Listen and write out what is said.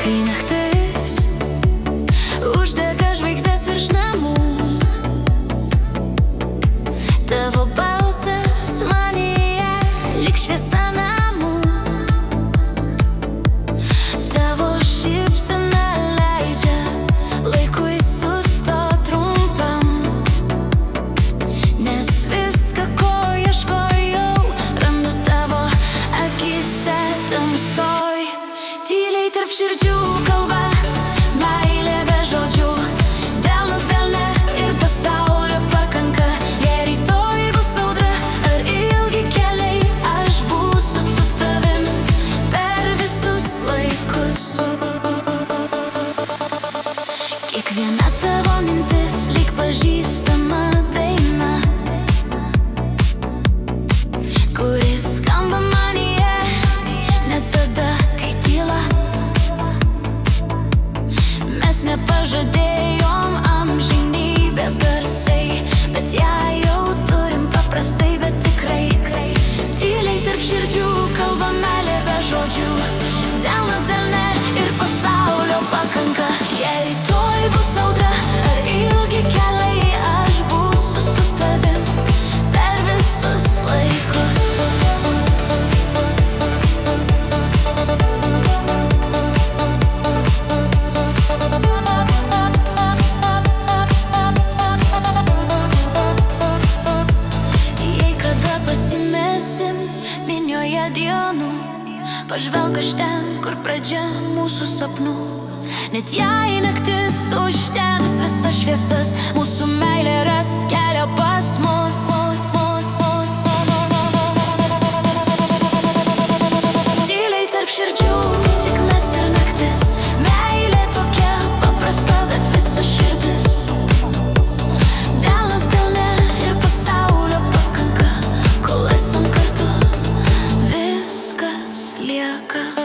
Kai naktis uždega žvaigždės virš namų, tavo balsas manyje lyg šviesa namų. Tavo šypsena leidžia laikui sustot trumpam, nes viską, ko ieškojau, randu tavo akyse tamsoj. Tyliai tarp širdžių kalba meilė be žodžių, delnas delne ir pasaulio pakanka. Jei rytoj bus audra ar ilgi keliai, aš būsiu su tavim per visus laikus. Kiekviena tavo mintis lyg pažįstama daina, kuri skamba manyje net tada, kai tyla. Mes nepažadėjom amžinybės garsai, bet ją jau turim paprastai, bet tikrai. Tyliai tarp širdžių kalba meilė be žodžių, delnas delne ir pasaulio pakanka. Jei rytoj bus audra ar ilgi keliai, aš būsiu su tavim per visus laikus. Jei kada pasimesim minioje dienų, pažvelk aš ten, kur pradžia mūsų sapnų. Net jei naktis užtems visas šviesas, mūsų meilė ras kelią pas mus. Tyliai tarp širdžių tik mes ir naktis, meilė tokia paprasta, bet visa širdis. Delnas delne ir pasaulio pakanka, kol esam kartu, viskas lieka.